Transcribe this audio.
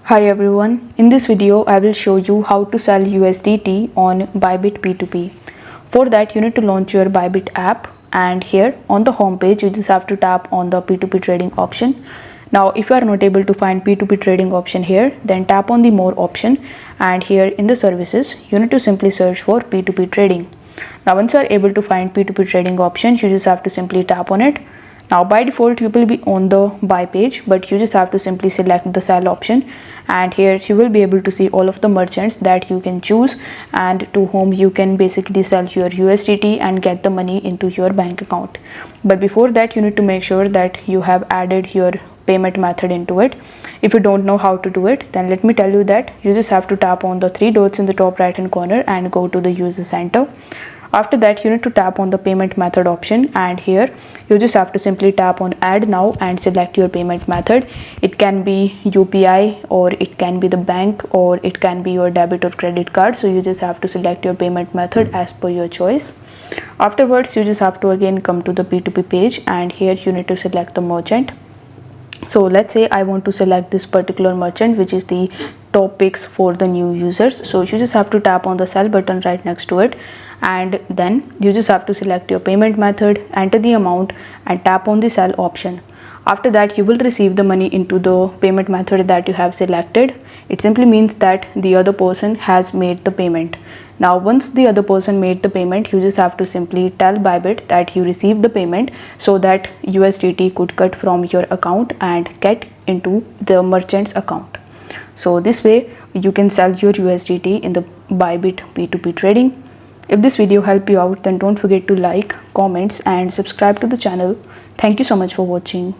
Hi everyone, in this video I will show you how to sell USDT on Bybit P2P. For that you need to launch your Bybit app, and here on the home page you just have to tap on the P2P trading option. Now if you are not able to find P2P trading option here, then tap on the more option, and here in the services you need to simply search for P2P trading. Now once you are able to find P2P trading option, you just have to simply tap on it. Now by default you will be on the buy page, but you just have to simply select the sell option, and here you will be able to see all of the merchants that you can choose and to whom you can basically sell your USDT and get the money into your bank account. But before that you need to make sure that you have added your payment method into it. If you don't know how to do it, then let me tell you that you just have to tap on the three dots in the top right hand corner and go to the user center. After that you need to tap on the payment method option, and here you just have to simply tap on add now and select your payment method. It can be UPI, or it can be the bank, or it can be your debit or credit card. So you just have to select your payment method as per your choice. Afterwards you just have to again come to the P2P page, and here you need to select the merchant. So let's say I want to select this particular merchant, which is the top picks for the new users. So you just have to tap on the sell button right next to it, and then you just have to select your payment method, enter the amount and tap on the sell option. After that you will receive the money into the payment method that you have selected. It simply means that the other person has made the payment. Now once the other person made the payment, you just have to simply tell Bybit that you received the payment, so that USDT could cut from your account and get into the merchant's account. So this way you can sell your USDT in the Bybit P2P trading. If this video helped you out, then don't forget to like, comments and subscribe to the channel. Thank you so much for watching.